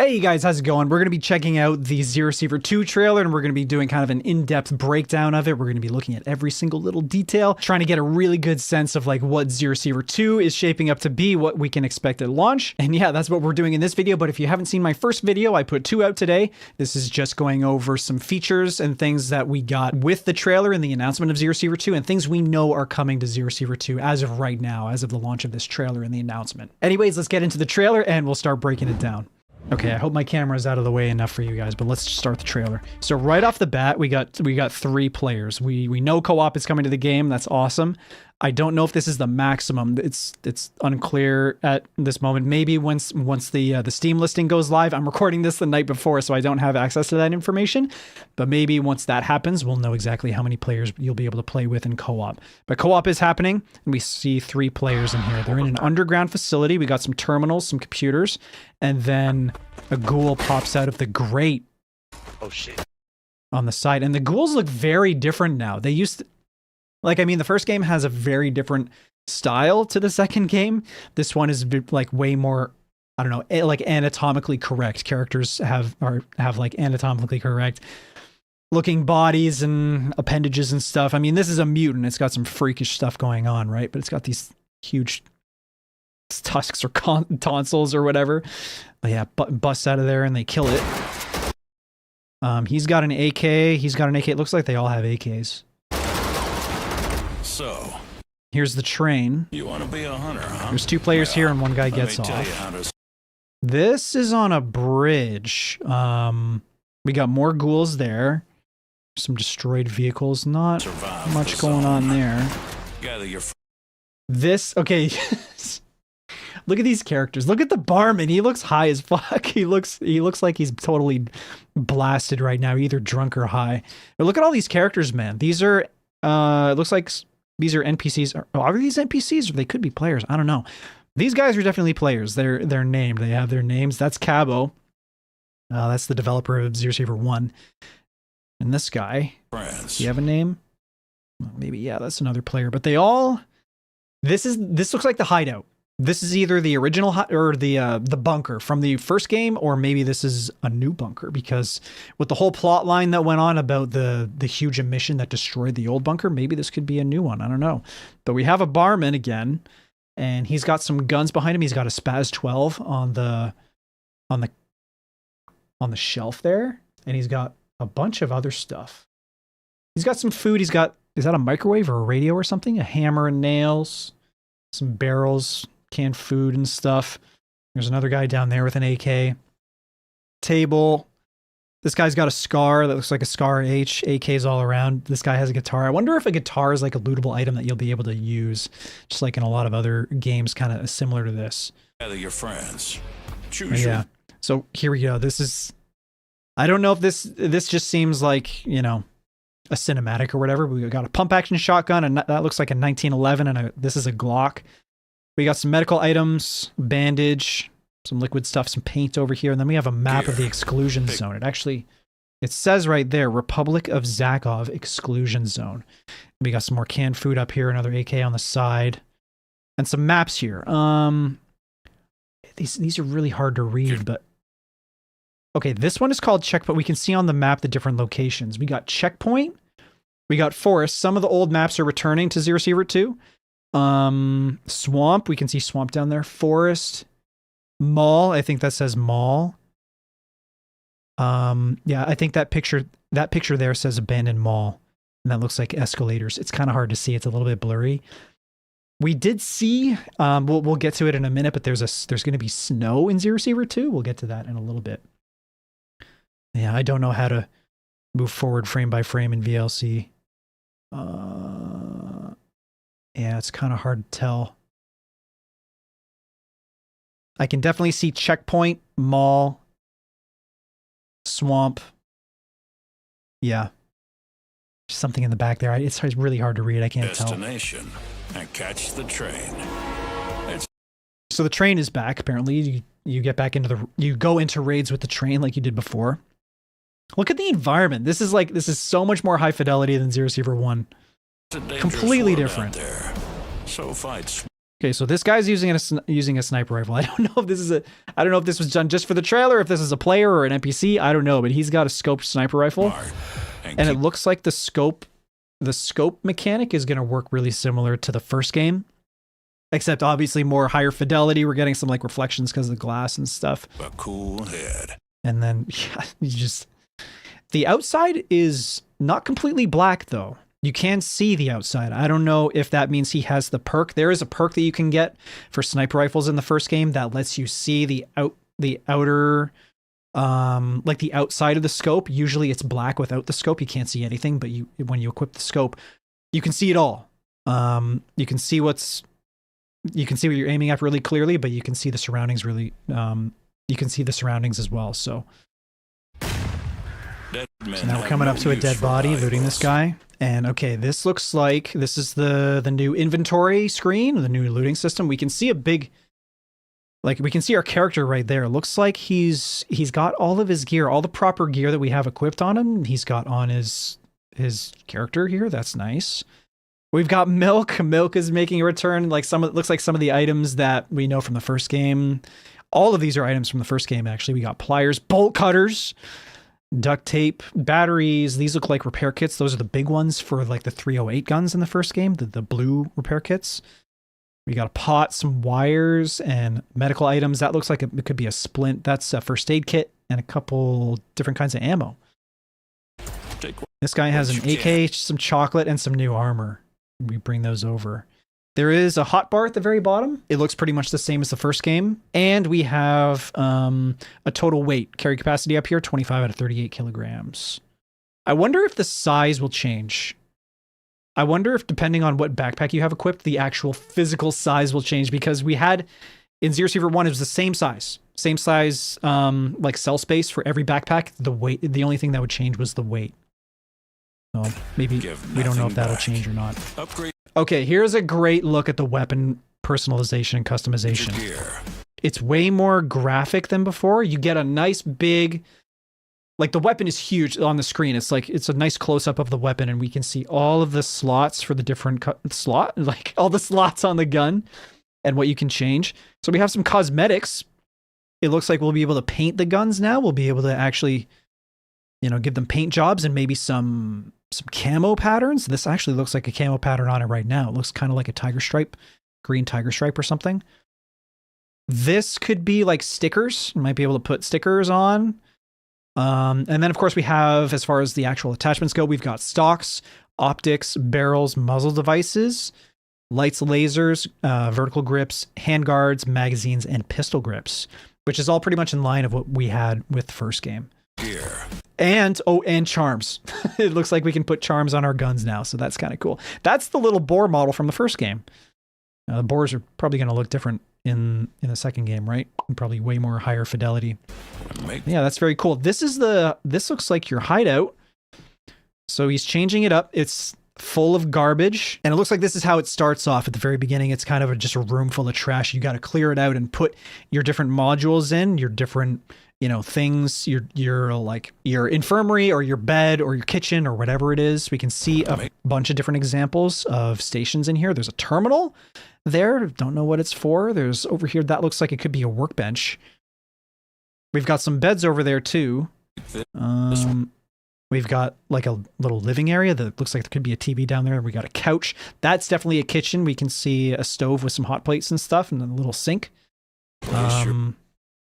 Hey guys, how's it going? We're going to be checking out the Sievert 2 trailer, and we're going to be doing kind of an in-depth breakdown of it. We're going to be looking at every single little detail, trying to get a really good sense of like what Sievert 2 is shaping up to be, what we can expect at launch. And yeah, that's what we're doing in this video. But if you haven't seen my first video, I put 2 out today. This is just going over some features and things that we got with the trailer and the announcement of Sievert 2 and things we know are coming to Sievert 2 as of right now, as of the launch of this trailer and the announcement. Anyways, let's get into the trailer and we'll start breaking it down. Okay, I hope my camera is out of the way enough for you guys, but let's start the trailer. So right off the bat, we got 3 players. We know co-op is coming to the game. That's awesome. I don't know if this is the maximum. It's unclear at this moment. Maybe once the Steam listing goes live. I'm recording this the night before, so I don't have access to that information. But maybe once that happens, we'll know exactly how many players you'll be able to play with in co-op. But co-op is happening, and we see 3 players in here. They're in an underground facility. We got some terminals, some computers, and then a ghoul pops out of the grate. Oh shit. On the side. And the ghouls look very different now. They used to... Like, I mean, the first game has a very different style to the second game. This one is like way more, I don't know, like anatomically correct. Characters have like anatomically correct looking bodies and appendages and stuff. I mean, this is a mutant. It's got some freakish stuff going on, right? But it's got these huge tusks or tonsils or whatever. But yeah, busts out of there and they kill it. He's got an AK. He's got an AK. It looks like they all have AKs. So, here's the train. you want to be a hunter, huh? There's 2 players here and one guy gets off. This is on a bridge. We got more ghouls there. Some destroyed vehicles. Not much going on there. Gather your this, okay. Look at these characters. Look at the barman. He looks high as fuck. He looks like he's totally blasted right now, either drunk or high. But look at all these characters, man. These are it looks like these are NPCs. Are these NPCs or they could be players? I don't know. These guys are definitely players. They're named. They have their names. That's Cabo. That's the developer of Sievert 1. And this guy. friends. Do you have a name? Well, maybe, yeah, that's another player. But they all... This looks like the Hideout. This is either the original or the bunker from the first game, or maybe this is a new bunker, because with the whole plot line that went on about the huge emission that destroyed the old bunker, maybe this could be a new one. I don't know. But we have a barman again, and he's got some guns behind him. He's got a Spaz 12 on the shelf there, and he's got a bunch of other stuff. He's got some food. He's got, is that a microwave or a radio or something? A hammer and nails, some barrels, canned food and stuff. There's another guy down there with an AK. Table. This guy's got a scar that looks like a Scar H. AKs all around. This guy has a guitar. I wonder if a guitar is like a lootable item that you'll be able to use, just like in a lot of other games kind of similar to this. Gather your friends. Choose yeah. So here we go. This is... I don't know if this just seems like, you know, a cinematic or whatever. We got a pump action shotgun, and that looks like a 1911, and this is a Glock. We got some medical items, bandage, some liquid stuff, some paint over here, and then we have a map of the exclusion zone. It says right there, Republic of Zakov Exclusion Zone. We got some more canned food up here, another AK on the side, and some maps here. These are really hard to read, but okay, this one is called Checkpoint. We can see on the map the different locations. We got Checkpoint. We got Forest. Some of the old maps are returning to Sievert 2. Swamp. We can see Swamp down there. Forest. Mall. I think that says Mall. Yeah, I think that picture there says Abandoned Mall. And that looks like escalators. It's kind of hard to see. It's a little bit blurry. We did see, we'll get to it in a minute, but there's going to be snow in Sievert 2. We'll get to that in a little bit. Yeah, I don't know how to move forward frame by frame in VLC. Yeah, it's kind of hard to tell. I can definitely see Checkpoint, Mall, Swamp. Yeah. Something in the back there. It's really hard to read. I can't tell. Destination and catch the train. So the train is back, apparently. You get back into you go into raids with the train like you did before. Look at the environment. This is so much more high fidelity than Sievert 1. Completely different. So fight Okay, so this guy's using a sniper rifle. I don't know if this is I don't know if this was done just for the trailer, if this is a player or an NPC. I don't know, but he's got a scoped sniper rifle, and it looks like the scope mechanic is going to work really similar to the first game, except obviously more higher fidelity. We're getting some like reflections because of the glass and stuff. A cool head. And then yeah, the outside is not completely black though. You can see the outside. I don't know if that means he has the perk. There is a perk that you can get for sniper rifles in the first game that lets you see the outer, like the outside of the scope. Usually it's black without the scope. You can't see anything, but when you equip the scope, you can see it all. You can see what you're aiming at really clearly, but you can see the surroundings really. You can see the surroundings as well. So now we're coming up to a dead body, looting this guy. And okay, this looks like this is the new inventory screen, the new looting system. We can see a big, like we can see our character right there. It looks like he's got all of his gear, all the proper gear that we have equipped on him. He's got on his character here. That's nice. We've got Milk. Milk is making a return. Like it looks like some of the items that we know from the first game. All of these are items from the first game, actually. We got pliers, bolt cutters, duct tape, batteries. These look like repair kits. Those are the big ones for like the 308 guns in the first game, the blue repair kits. We got a pot, some wires, and medical items. That looks like it could be a splint. That's a first aid kit and a couple different kinds of ammo. This guy has an AK, some chocolate, and some new armor. We bring those over. There is a hot bar at the very bottom. It looks pretty much the same as the first game. And we have a total weight carry capacity up here, 25 out of 38 kilograms. I wonder if the size will change. I wonder if depending on what backpack you have equipped, the actual physical size will change, because we had in Zero Sievert 1, it was the same size like cell space for every backpack. The weight, the only thing that would change was the weight. So maybe we don't know if that'll change or not. Upgrade. Okay, here's a great look at the weapon personalization and customization. It's way more graphic than before. You get a nice big, like the weapon is huge on the screen. It's like, it's a nice close up of the weapon, and we can see all of the slots for the different like all the slots on the gun and what you can change. So we have some cosmetics. It looks like we'll be able to paint the guns now. We'll be able to actually, give them paint jobs and maybe some camo patterns. This actually looks like a camo pattern on it right now. It looks kind of like a tiger stripe, green tiger stripe or something. This could be like stickers. You might be able to put stickers on. And then of course we have, as far as the actual attachments go, we've got stocks, optics, barrels, muzzle devices, lights, lasers, vertical grips, handguards, magazines, and pistol grips, which is all pretty much in line of what we had with the first game. Here. And charms. It looks like we can put charms on our guns now, so that's kind of cool. That's the little boar model from the first game. The boars are probably going to look different in the second game, right? And probably way more higher fidelity. Yeah, that's very cool. This looks like your hideout. So he's changing it up. It's full of garbage, and it looks like this is how it starts off at the very beginning. It's kind of just a room full of trash. You got to clear it out and put your different modules in, your different things, your infirmary or your bed or your kitchen or whatever it is. We can see a bunch of different examples of stations in here. There's a terminal there. Don't know what it's for. There's over here, that looks like it could be a workbench. We've got some beds over there too. We've got like a little living area that looks like there could be a TV down there. We got a couch. That's definitely a kitchen. We can see a stove with some hot plates and stuff, and then a little sink.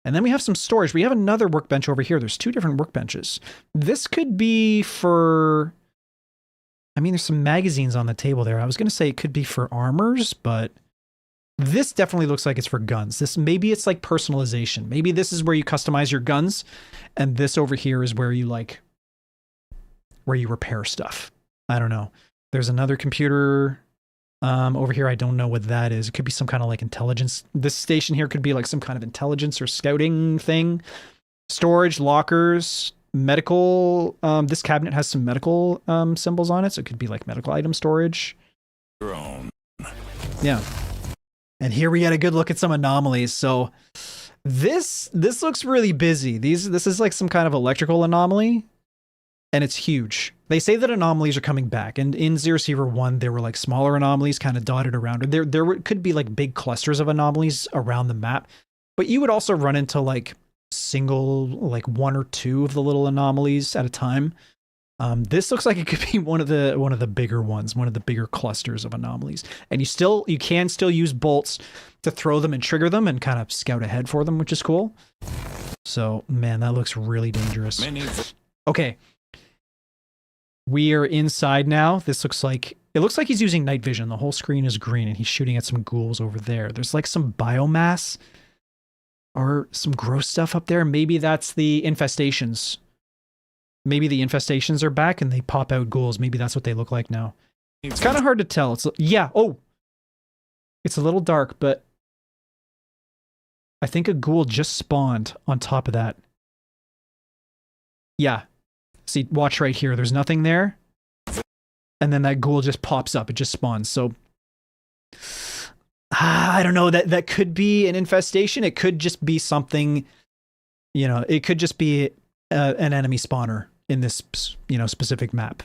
And then we have some storage. We have another workbench over here. There's two different workbenches. This could be for, there's some magazines on the table there. I was going to say it could be for armors, but this definitely looks like it's for guns. Maybe it's like personalization. Maybe this is where you customize your guns, and this over here is where you repair stuff. I don't know. There's another computer over here. I don't know what that is. It could be some kind of like intelligence. This station here could be like some kind of intelligence or scouting thing. Storage, lockers, medical. This cabinet has some medical symbols on it, so it could be like medical item storage. Yeah. And here we get a good look at some anomalies. So this looks really busy. This is like some kind of electrical anomaly. and it's huge. They say that anomalies are coming back, and in ᴢᴇʀᴏ 1, there were like smaller anomalies kind of dotted around. Could be like big clusters of anomalies around the map, but you would also run into like single, like 1 or 2 of the little anomalies at a time. This looks like it could be one of the bigger ones, one of the bigger clusters of anomalies. And you can still use bolts to throw them and trigger them and kind of scout ahead for them, which is cool. So, man, that looks really dangerous. Okay. We are inside now. It looks like he's using night vision. The whole screen is green and he's shooting at some ghouls over there. There's like some biomass or some gross stuff up there. Maybe that's the infestations. Maybe the infestations are back and they pop out ghouls. Maybe that's what they look like now. It's kind of hard to tell. Yeah. Oh, it's a little dark, but I think a ghoul just spawned on top of that. Yeah. See, watch right here. There's nothing there. And then that ghoul just pops up. It just spawns. So, I don't know. That could be an infestation. It could just be something, it could just be an enemy spawner in this, specific map.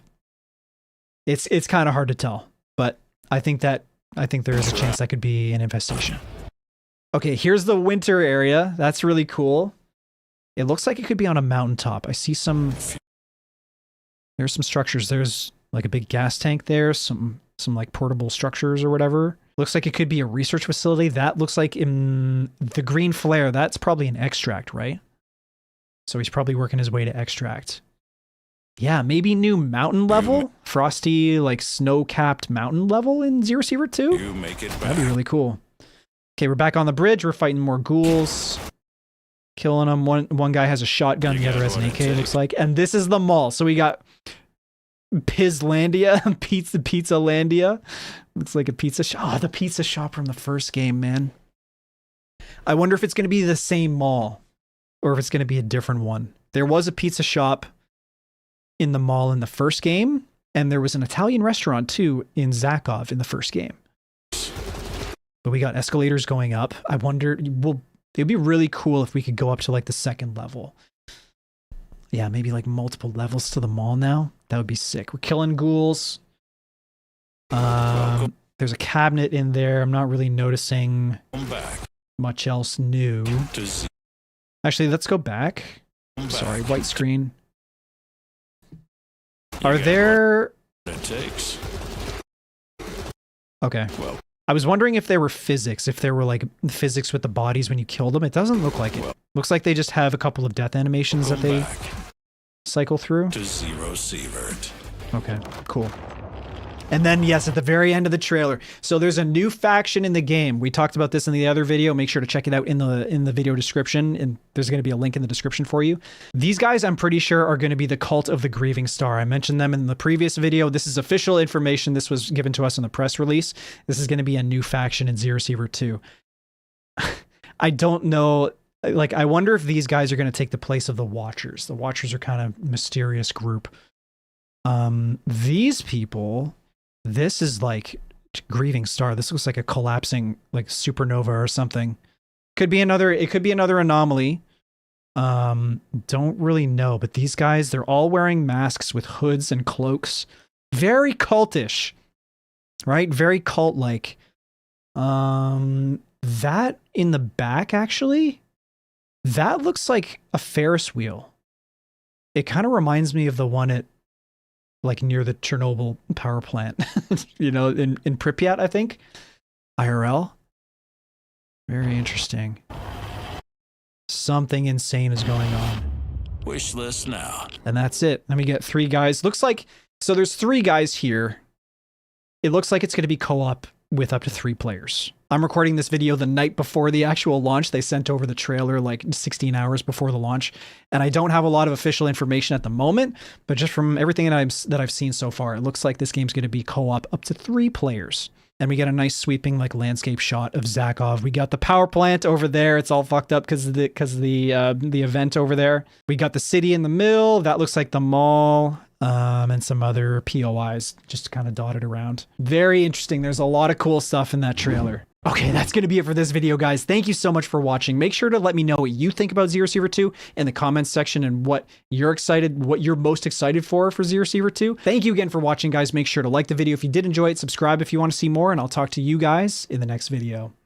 It's kind of hard to tell, but I think there is a chance that could be an infestation. Okay, here's the winter area. That's really cool. It looks like it could be on a mountaintop. I see there's some structures. There's like a big gas tank there, some like portable structures or whatever. Looks like it could be a research facility. That looks like in the green flare, that's probably an extract, right? So he's probably working his way to extract. Yeah, maybe new mountain level? Frosty, like snow-capped mountain level in ᴢᴇʀᴏ 2? You make it back. That'd be really cool. Okay, we're back on the bridge. We're fighting more ghouls. Killing them. One guy has a shotgun, the other has an AK, it looks like. And this is the mall. So we got Pizlandia, Pizzalandia. Looks like a pizza shop. Oh, the pizza shop from the first game, man. I wonder if it's going to be the same mall or if it's going to be a different one. There was a pizza shop in the mall in the first game, and there was an Italian restaurant too in Zyakov in the first game. But we got escalators going up. I wonder, it'd be really cool if we could go up to like the second level. Yeah, maybe like multiple levels to the mall now. That would be sick. We're killing ghouls. There's a cabinet in there. I'm not really noticing much else new. Actually, let's go back. Sorry, white screen. Are there... Okay. I was wondering if there were physics, if there were like physics with the bodies when you kill them. It doesn't look like it. Looks like they just have a couple of death animations that they cycle through. To zero Sievert. Okay, cool. And then, yes, at the very end of the trailer. So there's a new faction in the game. We talked about this in the other video. Make sure to check it out in the video description. And there's going to be a link in the description for you. These guys, I'm pretty sure, are going to be the Cult of the Grieving Star. I mentioned them in the previous video. This is official information. This was given to us in the press release. This is going to be a new faction in ᴢᴇʀᴏ 2. I don't know. Like, I wonder if these guys are going to take the place of the Watchers. The Watchers are kind of mysterious group. These people... This is like Grieving Star. This looks like a collapsing like supernova or something. It could be another anomaly. Don't really know, but these guys, they're all wearing masks with hoods and cloaks. Very cultish. Right? Very cult-like. That in the back actually, that looks like a Ferris wheel. It kind of reminds me of the one at like near the Chernobyl power plant, in Pripyat, I think. IRL. Very interesting. Something insane is going on. Wish list now. And that's it. Then we get 3 guys. Looks like, so there's 3 guys here. It looks like it's going to be co-op with up to 3 players. I'm recording this video the night before the actual launch. They sent over the trailer like 16 hours before the launch, and I don't have a lot of official information at the moment, but just from everything that I've seen so far, it looks like this game's going to be co-op up to 3 players. And we get a nice sweeping like landscape shot of Zyakov. We got the power plant over there. It's all fucked up because of the event over there. We got the city in the middle. That looks like the mall. And some other POIs just kind of dotted around. Very interesting. There's a lot of cool stuff in that trailer. Okay, that's going to be it for this video, guys. Thank you so much for watching. Make sure to let me know what you think about ᴢᴇʀᴏ 2 in the comments section and what you're most excited for ᴢᴇʀᴏ 2. Thank you again for watching, guys. Make sure to like the video if you did enjoy it, subscribe if you want to see more, and I'll talk to you guys in the next video.